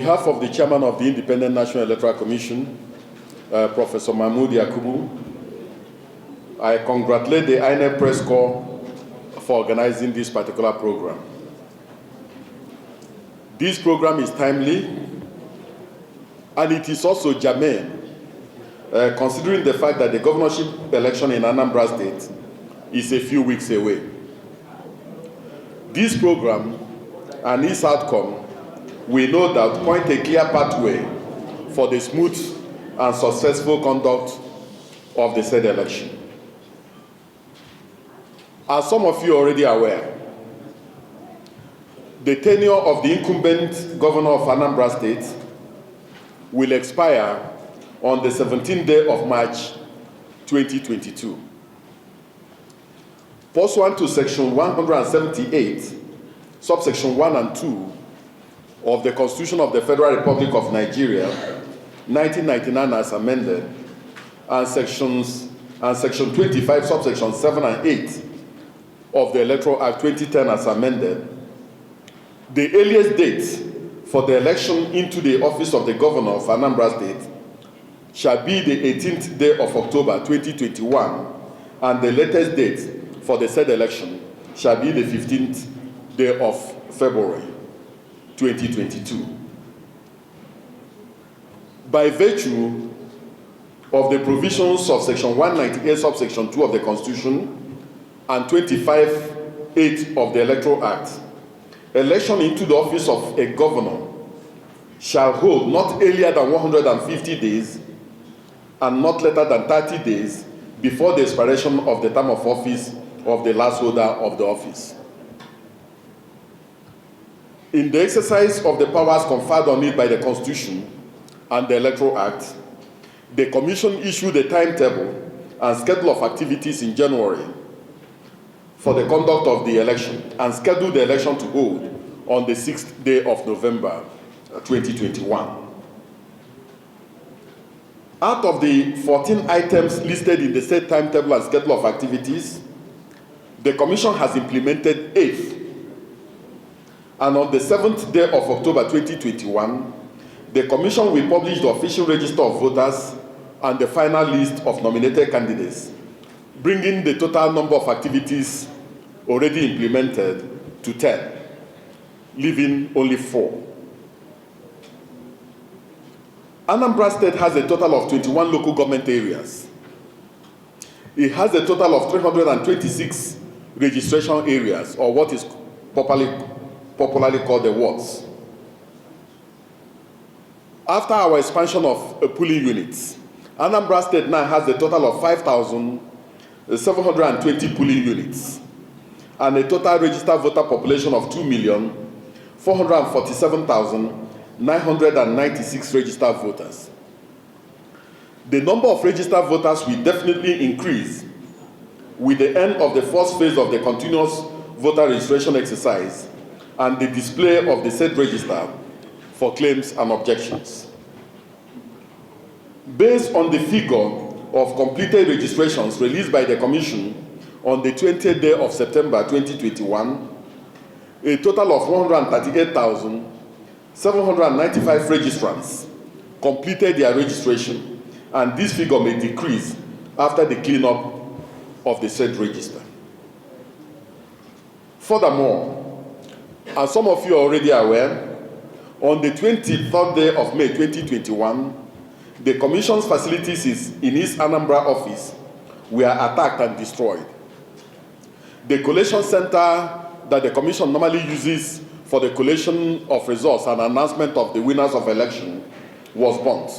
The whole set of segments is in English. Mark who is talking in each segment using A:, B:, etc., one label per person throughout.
A: On behalf of the chairman of the Independent National Electoral Commission, Professor Mahmood Yakubu, I congratulate the INEC Press Corps for organizing this particular program. This program is timely, and it is also germane, considering the fact that the governorship election in Anambra State is a few weeks away. This program and its outcome, we know that point a clear pathway for the smooth and successful conduct of the said election. As some of you are already aware, the tenure of the incumbent governor of Anambra State will expire on the 17th day of March 2022. Pursuant to Section 178, subsection 1 and 2 of the Constitution of the Federal Republic of Nigeria, 1999 as amended, and Section 25, subsection 7 and 8 of the Electoral Act 2010 as amended, the earliest date for the election into the office of the governor of Anambra State shall be the 18th day of October 2021, and the latest date for the said election shall be the 15th day of February 2022. By virtue of the provisions of Section 198, subsection 2 of the Constitution and 25(8) of the Electoral Act, election into the office of a governor shall hold not earlier than 150 days and not later than 30 days before the expiration of the term of office of the last holder of the office. In the exercise of the powers conferred on it by the Constitution and the Electoral Act, the Commission issued a timetable and schedule of activities in January for the conduct of the election and scheduled the election to hold on the 6th day of November 2021. Out of the 14 items listed in the said timetable and schedule of activities, the Commission has implemented 8. And on the 7th day of October 2021, the Commission will publish the official register of voters and the final list of nominated candidates, bringing the total number of activities already implemented to 10, leaving only 4. Anambra State has a total of 21 local government areas. It has a total of 326 registration areas, or what is popularly called the wards. After our expansion of polling units, Anambra State now has a total of 5,720 polling units and a total registered voter population of 2,447,996 registered voters. The number of registered voters will definitely increase with the end of the first phase of the continuous voter registration exercise and the display of the said register for claims and objections. Based on the figure of completed registrations released by the Commission on the 20th day of September 2021, a total of 138,795 registrants completed their registration, and this figure may decrease after the cleanup of the said register. Furthermore, as some of you are already aware, on the 23rd day of May 2021, the Commission's facilities in its Anambra office were attacked and destroyed. The collation center that the Commission normally uses for the collation of results and announcement of the winners of election was burnt.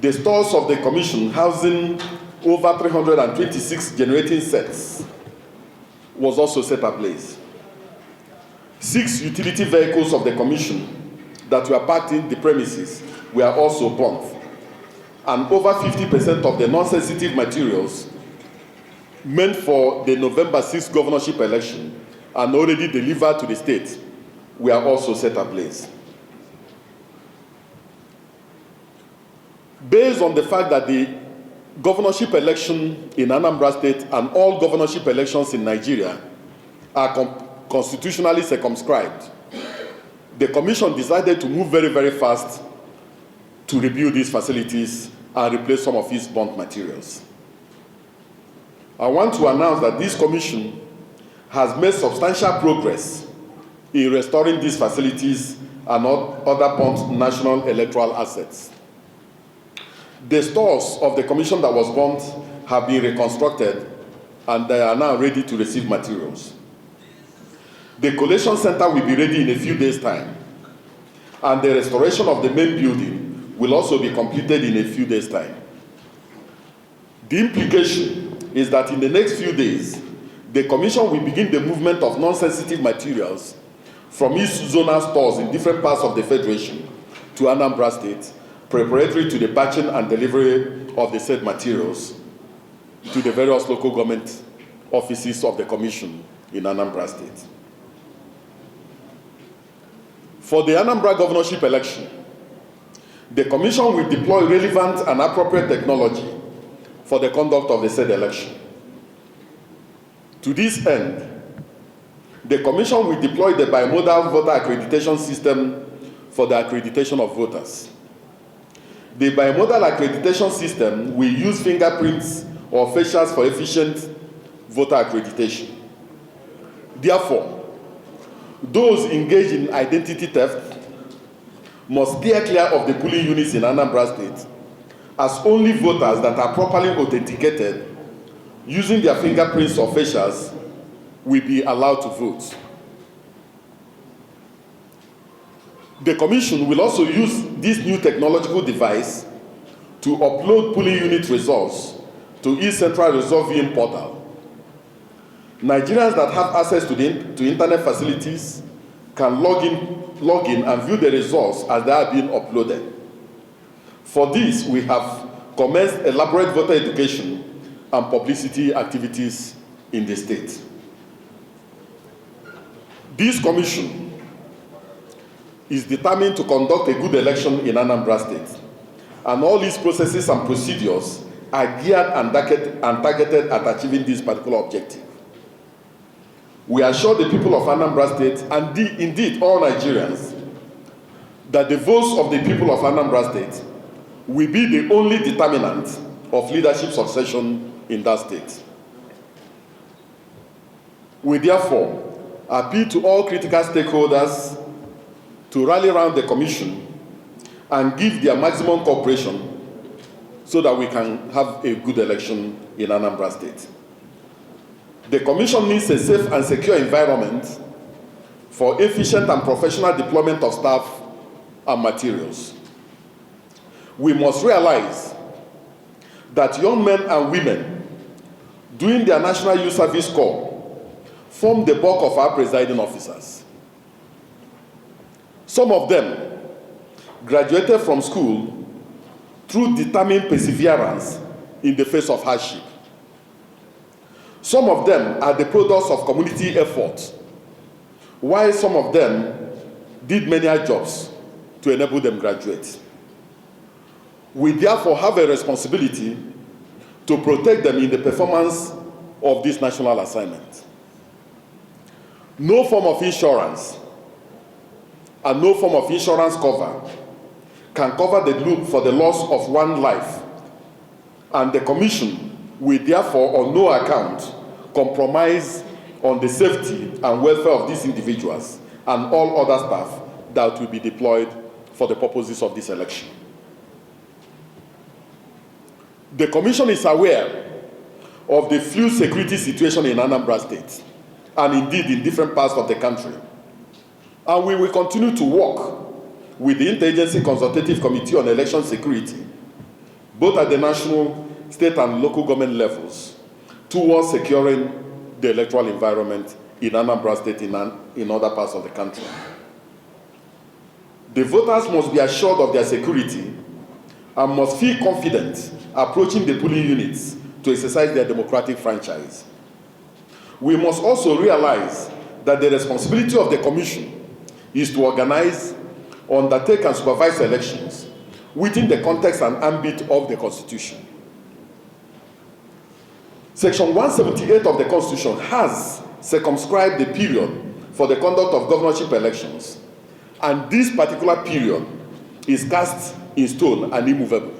A: The stores of the Commission, housing over 326 generating sets, was also set ablaze. 6 utility vehicles of the Commission that were parked in the premises were also burnt, and over 50% of the non-sensitive materials meant for the November 6th governorship election and already delivered to the state were also set ablaze. Based on the fact that the governorship election in Anambra State and all governorship elections in Nigeria are constitutionally circumscribed, the Commission decided to move very, very fast to rebuild these facilities and replace some of its burnt materials. I want to announce that this Commission has made substantial progress in restoring these facilities and other burnt national electoral assets. The stores of the Commission that was burnt have been reconstructed and they are now ready to receive materials. The collation center will be ready in a few days' time, and the restoration of the main building will also be completed in a few days' time. The implication is that in the next few days, the Commission will begin the movement of non-sensitive materials from its zonal stores in different parts of the Federation to Anambra State, preparatory to the batching and delivery of the said materials to the various local government offices of the Commission in Anambra State. For the Anambra governorship election, the Commission will deploy relevant and appropriate technology for the conduct of the said election. To this end, the Commission will deploy the bimodal voter accreditation system for the accreditation of voters. The bimodal accreditation system will use fingerprints or facials for efficient voter accreditation. Therefore, those engaged in identity theft must steer clear of the polling units in Anambra State, as only voters that are properly authenticated using their fingerprints or facials will be allowed to vote. The Commission will also use this new technological device to upload polling unit results to its central result viewing portal. Nigerians that have access to internet facilities can log in and view the results as they are being uploaded. For this, we have commenced elaborate voter education and publicity activities in the state. This Commission is determined to conduct a good election in Anambra State, and all these processes and procedures are geared and targeted at achieving this particular objective. We assure the people of Anambra State, and indeed all Nigerians, that the votes of the people of Anambra State will be the only determinant of leadership succession in that state. We therefore appeal to all critical stakeholders to rally around the Commission and give their maximum cooperation so that we can have a good election in Anambra State. The Commission needs a safe and secure environment for efficient and professional deployment of staff and materials. We must realize that young men and women doing their National Youth Service Corps form the bulk of our presiding officers. Some of them graduated from school through determined perseverance in the face of hardship. Some of them are the products of community effort, while some of them did many jobs to enable them graduate. We therefore have a responsibility to protect them in the performance of this national assignment. No form of insurance and no form of insurance cover can cover the loop for the loss of one life, and the Commission will therefore on no account compromise on the safety and welfare of these individuals and all other staff that will be deployed for the purposes of this election. The Commission is aware of the fluid security situation in Anambra State and indeed in different parts of the country, and we will continue to work with the Interagency Consultative Committee on Election Security, both at the national, state, and local government levels, towards securing the electoral environment in Anambra State and in other parts of the country. The voters must be assured of their security and must feel confident approaching the polling units to exercise their democratic franchise. We must also realize that the responsibility of the Commission is to organize, undertake, and supervise elections within the context and ambit of the Constitution. Section 178 of the Constitution has circumscribed the period for the conduct of governorship elections and this particular period is cast in stone and immovable.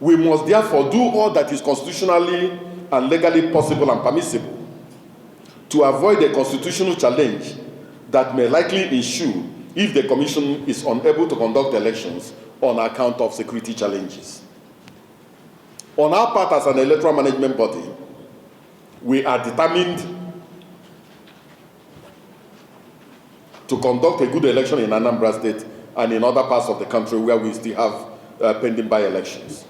A: We must therefore do all that is constitutionally and legally possible and permissible to avoid a constitutional challenge that may likely ensue if the Commission is unable to conduct elections on account of security challenges. On our part as an electoral management body, we are determined to conduct a good election in Anambra State and in other parts of the country where we still have pending by-elections.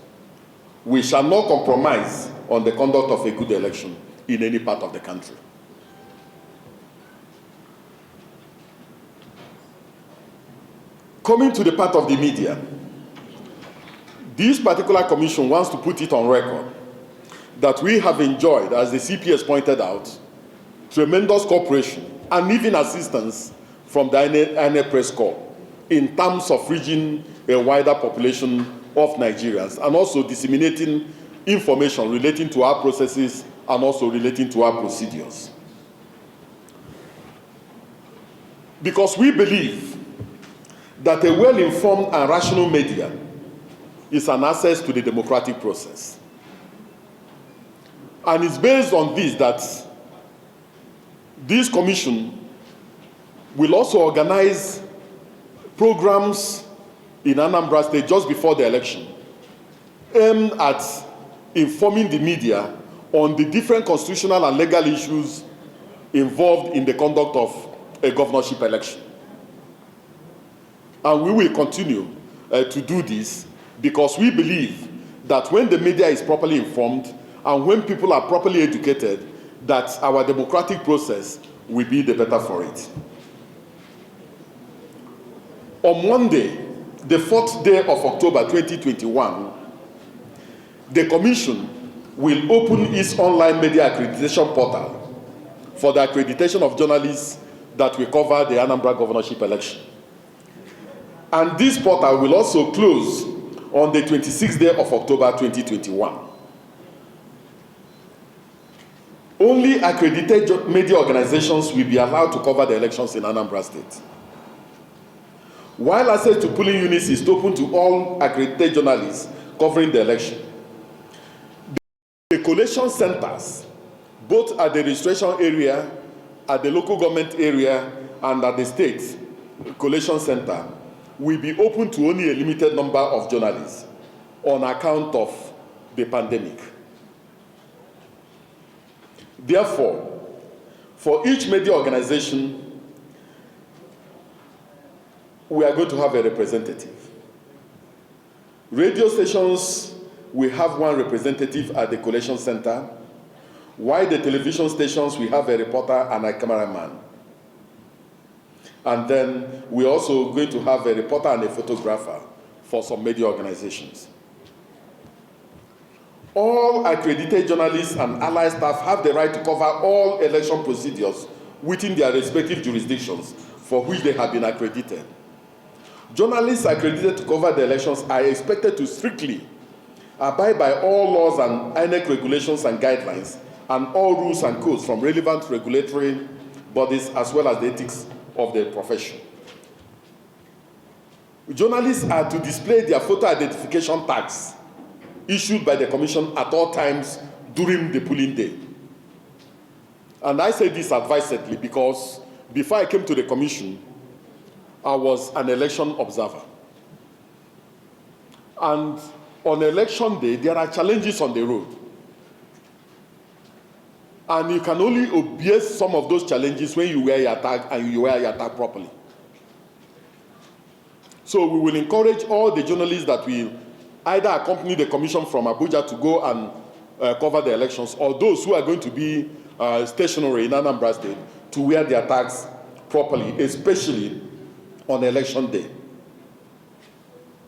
A: We shall not compromise on the conduct of a good election in any part of the country. Coming to the part of the media, this particular commission wants to put it on record that we have enjoyed, as the CPS pointed out, tremendous cooperation and even assistance from the INEC Press Corps in terms of reaching a wider population of Nigerians and also disseminating information relating to our processes and also relating to our procedures. Because we believe that a well-informed and rational media is an access to the democratic process. And it's based on this that this commission will also organize programs in Anambra State just before the election aimed at informing the media on the different constitutional and legal issues involved in the conduct of a governorship election. And we will continue to do this because we believe that when the media is properly informed and when people are properly educated, that our democratic process will be the better for it. On Monday, the 4th day of October 2021, the Commission will open its online media accreditation portal for the accreditation of journalists that will cover the Anambra governorship election. And this portal will also close on the 26th day of October 2021. Only accredited media organizations will be allowed to cover the elections in Anambra State. While access to polling units is open to all accredited journalists covering the election, the collation centers, both at the registration area, at the local government area, and at the state collation center, will be open to only a limited number of journalists on account of the pandemic. Therefore, for each media organization, we are going to have a representative. Radio stations will have one representative at the collation center, while the television stations will have a reporter and a cameraman. And then we're also going to have a reporter and a photographer for some media organizations. All accredited journalists and allied staff have the right to cover all election procedures within their respective jurisdictions for which they have been accredited. Journalists accredited to cover the elections are expected to strictly abide by all laws and INEC regulations and guidelines and all rules and codes from relevant regulatory bodies as well as the ethics of the profession. Journalists are to display their photo identification tags issued by the Commission at all times during the polling day. And I say this advisedly because before I came to the Commission, I was an election observer. And on election day, there are challenges on the road. And you can only obviate some of those challenges when you wear your tag and you wear your tag properly. So we will encourage all the journalists that will either accompany the Commission from Abuja to go and cover the elections, or those who are going to be stationary in Anambra State to wear their tags properly, especially on election day.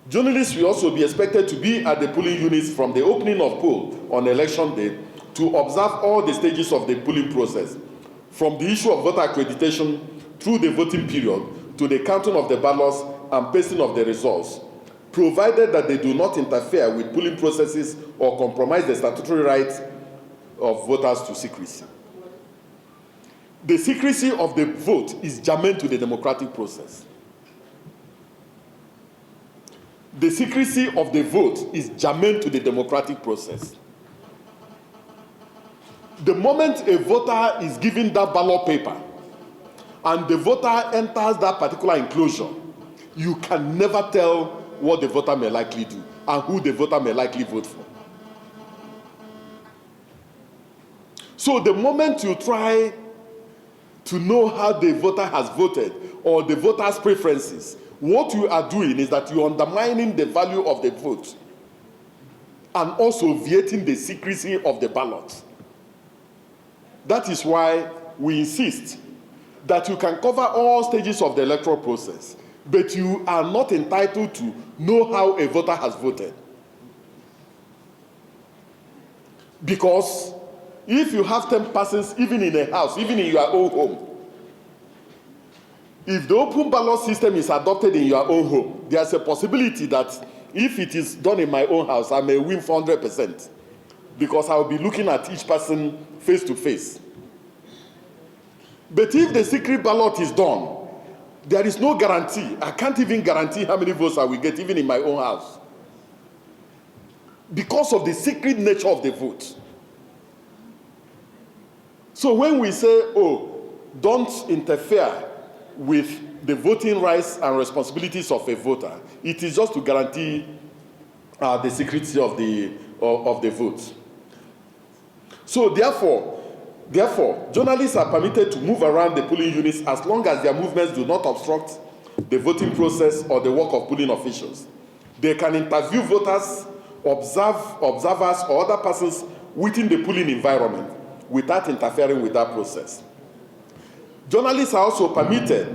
A: Journalists will also be expected to be at the polling units from the opening of poll on election day to observe all the stages of the polling process, from the issue of voter accreditation through the voting period to the counting of the ballots and pasting of the results, provided that they do not interfere with polling processes or compromise the statutory rights of voters to secrecy. The secrecy of the vote is germane to the democratic process. the secrecy of the vote is germane to the democratic process. The moment a voter is given that ballot paper and the voter enters that particular enclosure, you can never tell what the voter may likely do and who the voter may likely vote for. So the moment you try to know how the voter has voted or the voter's preferences, what you are doing is that you're undermining the value of the vote and also violating the secrecy of the ballot. That is why we insist that you can cover all stages of the electoral process, but you are not entitled to know how a voter has voted. Because if you have 10 persons, even in a house, even in your own home, if the open ballot system is adopted in your own home, there's a possibility that if it is done in my own house, I may win 400%, because I'll be looking at each person face to face. But if the secret ballot is done, there is no guarantee. I can't even guarantee how many votes I will get, even in my own house, because of the secret nature of the vote. So when we say, oh, don't interfere with the voting rights and responsibilities of a voter, it is just to guarantee the secrecy of the vote. So therefore, journalists are permitted to move around the polling units as long as their movements do not obstruct the voting process or the work of polling officials. They can interview voters, observers, or other persons within the polling environment without interfering with that process. Journalists are also permitted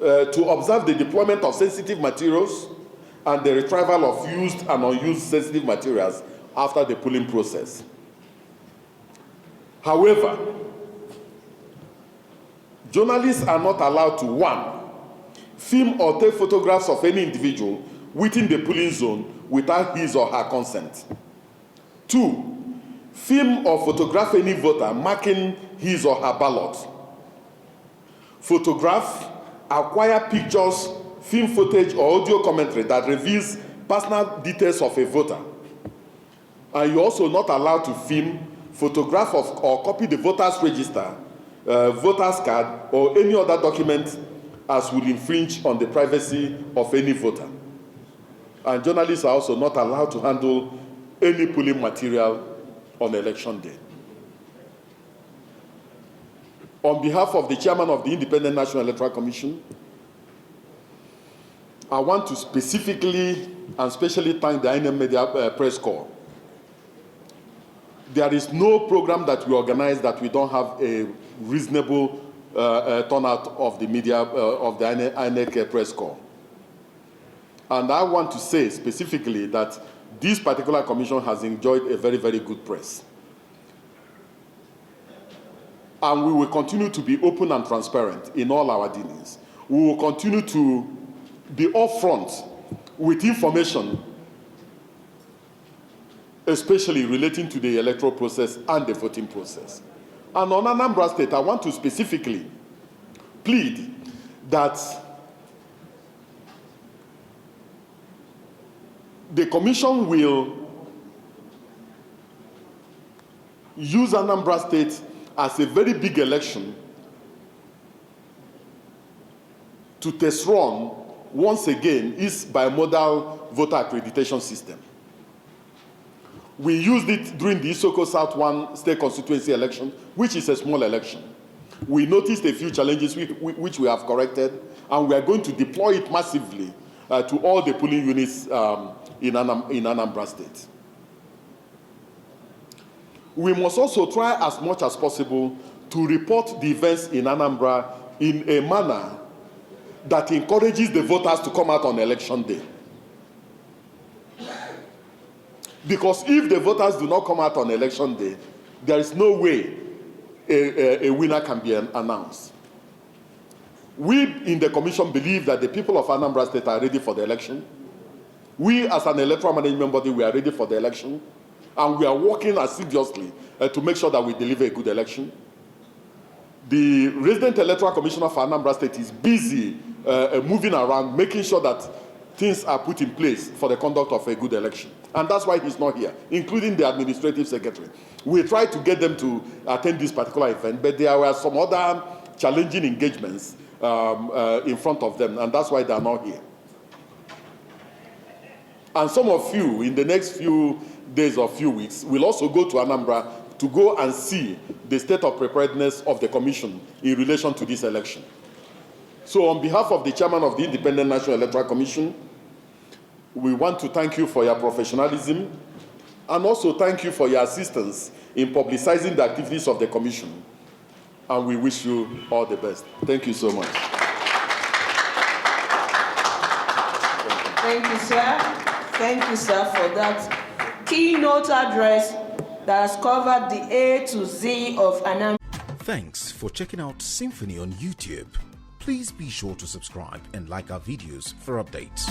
A: to observe the deployment of sensitive materials and the retrieval of used and unused sensitive materials after the polling process. However, journalists are not allowed to, 1, film or take photographs of any individual within the polling zone without his or her consent. 2, film or photograph any voter marking his or her ballot. Photograph, acquire pictures, film footage, or audio commentary that reveals personal details of a voter. And you're also not allowed to film, photograph or copy the voter's register, voter's card, or any other document as will infringe on the privacy of any voter. And journalists are also not allowed to handle any polling material on election day. On behalf of the chairman of the Independent National Electoral Commission, I want to specifically and specially thank the INEC Media Press Corps. There is no program that we organize that we don't have a reasonable turnout of the media, of the INEC Press Corps. And I want to say specifically that this particular commission has enjoyed a very, very good press. And we will continue to be open and transparent in all our dealings. We will continue to be upfront with information, especially relating to the electoral process and the voting process. And on Anambra State, I want to specifically plead that the commission will use Anambra State as a very big election to test run once again its bimodal voter accreditation system. We used it during the Isoko South 1 state constituency election, which is a small election. We noticed a few challenges which we have corrected, and we are going to deploy it massively to all the polling units in Anambra State. We must also try as much as possible to report the events in Anambra in a manner that encourages the voters to come out on election day. Because if the voters do not come out on election day, there is no way a winner can be announced. We in the commission believe that the people of Anambra State are ready for the election. We as an electoral management body, we are ready for the election. And we are working assiduously to make sure that we deliver a good election. The resident electoral commissioner for Anambra State is busy moving around, making sure that things are put in place for the conduct of a good election. And that's why he's not here, including the administrative secretary. We tried to get them to attend this particular event, but there were some other challenging engagements in front of them, and that's why they are not here. And some of you, in the next few days or few weeks, will also go to Anambra to go and see the state of preparedness of the commission in relation to this election. So on behalf of the chairman of the Independent National Electoral Commission, we want to thank you for your professionalism and also thank you for your assistance in publicizing the activities of the commission. And we wish you all the best. Thank you so much.
B: Thank you, sir. Thank you, sir, for that keynote address that has covered the A to Z of Anambra.
C: Thanks for checking out Symphony on YouTube. Please be sure to subscribe and like our videos for updates.